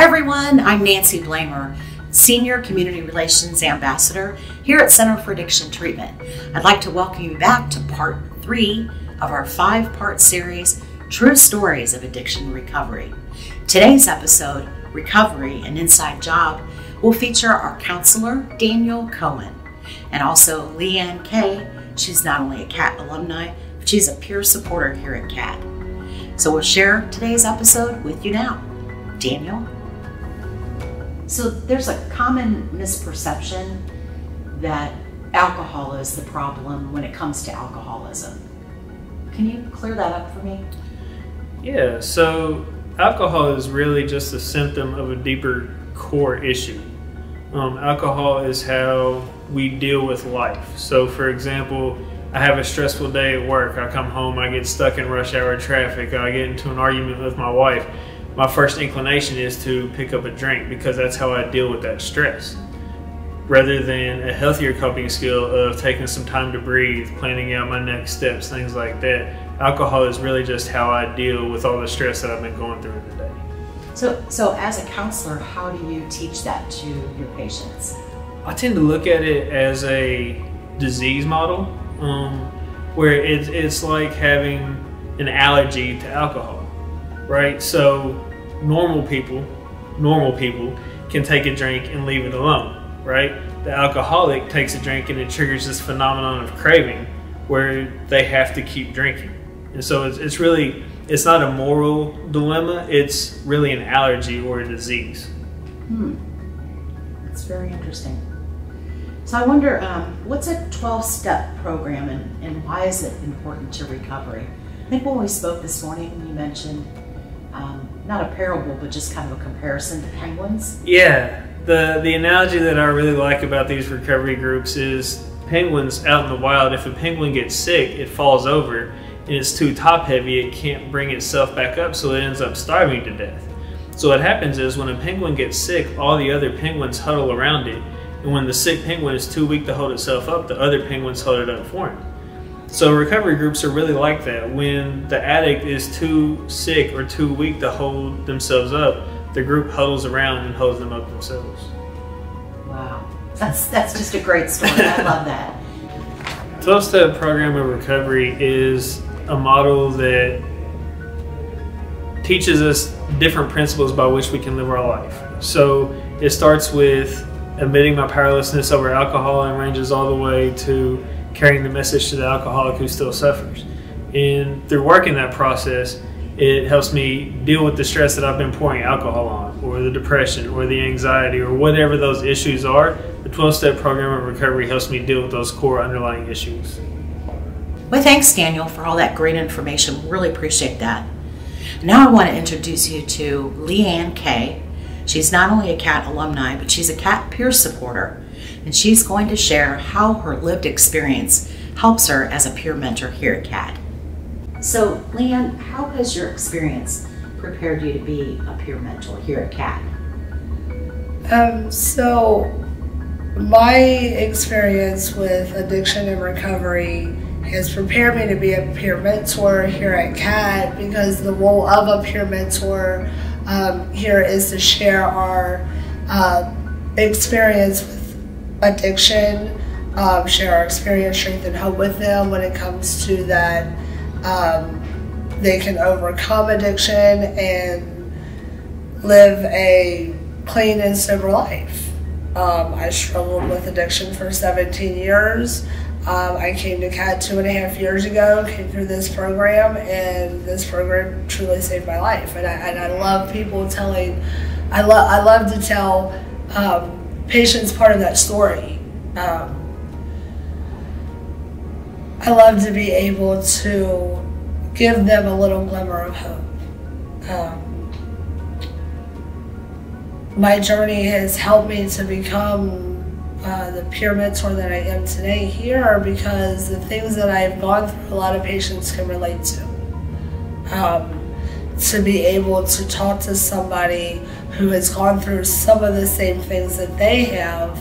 everyone, I'm Nancy Blamer, Senior Community Relations Ambassador here at Center for Addiction Treatment. I'd like to welcome you back to part 3 of our 5-part series, True Stories of Addiction Recovery. Today's episode, Recovery, an Inside Job, will feature our counselor, Daniel Cowan, and also Leigh Ann K. She's not only a CAT alumni, but she's a peer supporter here at CAT. So we'll share today's episode with you now. Daniel? So there's a common misperception that alcohol is the problem when it comes to alcoholism. Can you clear that up for me? Yeah, so alcohol is really just a symptom of a deeper core issue. Alcohol is how we deal with life. So for example, I have a stressful day at work. I come home, I get stuck in rush hour traffic, I get into an argument with my wife. My first inclination is to pick up a drink because that's how I deal with that stress. Rather than a healthier coping skill of taking some time to breathe, planning out my next steps, things like that. Alcohol is really just how I deal with all the stress that I've been going through in the day. So as a counselor, how do you teach that to your patients? I tend to look at it as a disease model, where it's like having an allergy to alcohol, right? So normal people can take a drink and leave it alone, right? The alcoholic takes a drink and it triggers this phenomenon of craving where they have to keep drinking. And so it's not a moral dilemma, it's really an allergy or a disease. That's very interesting. So I wonder, what's a 12-step program and why is it important to recovery? I think when we spoke this morning, you mentioned not a parable, but just kind of a comparison to penguins. Yeah, the analogy that I really like about these recovery groups is penguins out in the wild. If a penguin gets sick, it falls over and it's too top heavy, it can't bring itself back up, so it ends up starving to death. So what happens is when a penguin gets sick, all the other penguins huddle around it, and when the sick penguin is too weak to hold itself up, the other penguins hold it up for him. So recovery groups are really like that. When the addict is too sick or too weak to hold themselves up, the group huddles around and holds them up themselves. Wow, that's just a great story. I love that. 12-step program of recovery is a model that teaches us different principles by which we can live our life. So it starts with admitting my powerlessness over alcohol and ranges all the way to carrying the message to the alcoholic who still suffers. And through working that process, it helps me deal with the stress that I've been pouring alcohol on, or the depression, or the anxiety, or whatever those issues are. The 12-step program of recovery helps me deal with those core underlying issues. Well, thanks, Daniel, for all that great information. Really appreciate that. Now I want to introduce you to Leigh Ann K. She's not only a CAT alumni, but she's a CAT peer supporter, and she's going to share how her lived experience helps her as a peer mentor here at CAT. So, Leigh Ann, how has your experience prepared you to be a peer mentor here at CAT? So my experience with addiction and recovery has prepared me to be a peer mentor here at CAT, because the role of a peer mentor here is to share our experience with addiction, share our experience, strength, and hope with them when it comes to that. They can overcome addiction and live a clean and sober life. I struggled with addiction for 17 years. I came to CAT 2.5 years ago, came through this program, and this program truly saved my life. And I love people telling, I love to tell patients part of that story. I love to be able to give them a little glimmer of hope. My journey has helped me to become the peer mentor that I am today here, because the things that I've gone through, a lot of patients can relate to. To be able to talk to somebody who has gone through some of the same things that they have,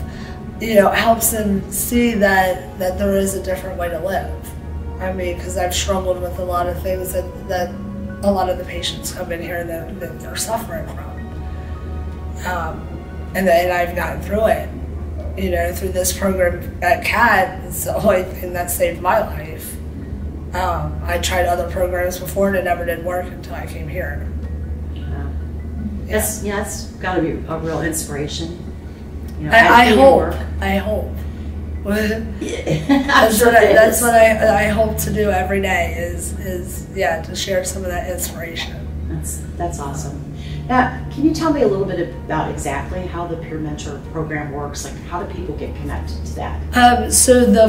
helps them see that there is a different way to live. I mean, because I've struggled with a lot of things that a lot of the patients come in here that they're suffering from. and I've gotten through it. You know, through this program at CAT, it's the only thing that saved my life. I tried other programs before and it never did work until I came here. That's got to be a real inspiration. You know, I hope. That's what I hope to do every day is to share some of that inspiration. That's awesome. Now, can you tell me a little bit about exactly how the Peer Mentor program works? Like, how do people get connected to that? So the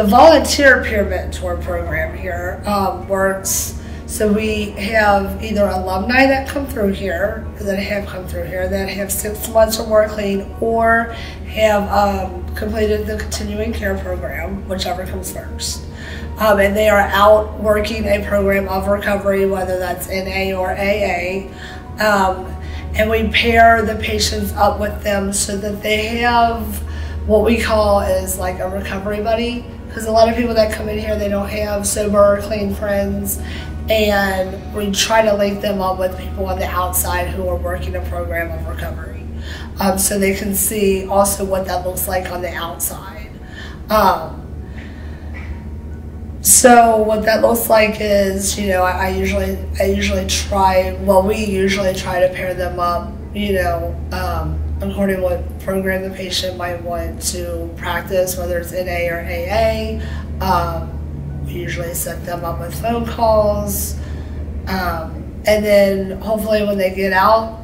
volunteer Peer Mentor program here works. So we have either alumni that come through here, that have 6 months of work clean, or have completed the continuing care program, whichever comes first. And they are out working a program of recovery, whether that's NA or AA. And we pair the patients up with them so that they have what we call is like a recovery buddy. Because a lot of people that come in here, they don't have sober or clean friends. And we try to link them up with people on the outside who are working a program of recovery. So they can see also what that looks like on the outside. So what that looks like is, you know, we usually try to pair them up, you know, according to what program the patient might want to practice, whether it's NA or AA. We usually set them up with phone calls. And then hopefully when they get out,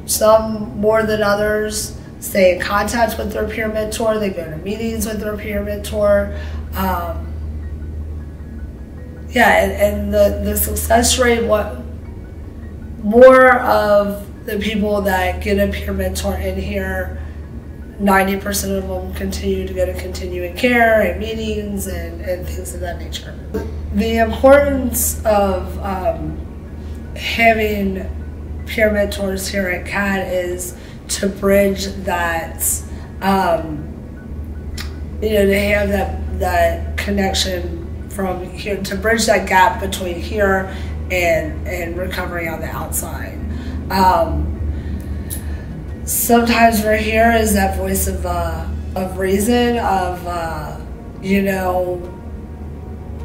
some more than others stay in contact with their peer mentor. They go to meetings with their peer mentor. And the success rate, more of the people that get a peer mentor in here, 90% of them continue to go to continuing care and meetings and things of that nature. The importance of having peer mentors here at CAT is to bridge that, to have that connection from here, to bridge that gap between here and recovery on the outside. Sometimes we're here as that voice of reason,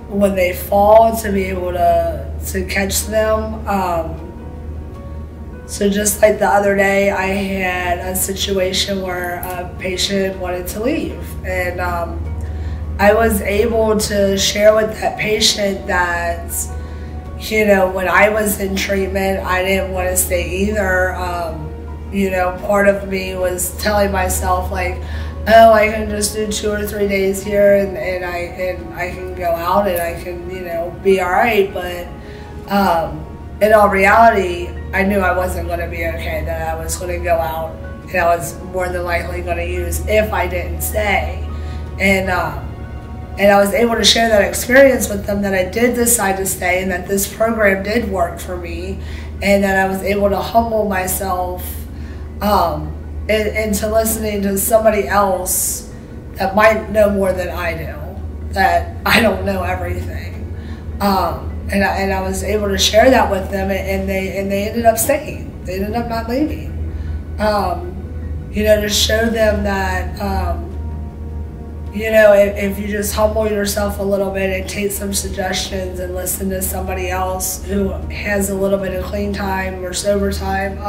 when they fall, to be able to catch them. So just like the other day, I had a situation where a patient wanted to leave, and I was able to share with that patient that, when I was in treatment, I didn't want to stay either. Part of me was telling myself like, oh, I can just do 2 or 3 days here and I can go out and I can, be all right. But in all reality, I knew I wasn't going to be okay, that I was going to go out and I was more than likely going to use if I didn't stay. And I was able to share that experience with them, that I did decide to stay and that this program did work for me, and that I was able to humble myself into listening to somebody else that might know more than I do, that I don't know everything. And I was able to share that with them, and they ended up staying. They ended up not leaving. To show them that, if you just humble yourself a little bit and take some suggestions and listen to somebody else who has a little bit of clean time or sober time,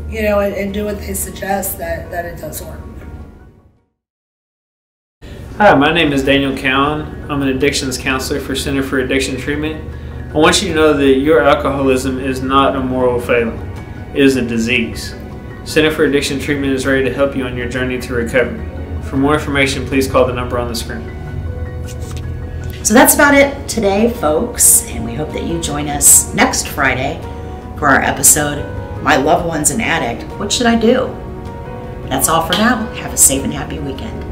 and do what they suggest, that it does work. Hi, my name is Daniel Cowan. I'm an addictions counselor for Center for Addiction Treatment. I want you to know that your alcoholism is not a moral failing. It is a disease. Center for Addiction Treatment is ready to help you on your journey to recovery. For more information, please call the number on the screen. So that's about it today, folks, and we hope that you join us next Friday for our episode, My Loved One's an Addict, What Should I Do? That's all for now. Have a safe and happy weekend.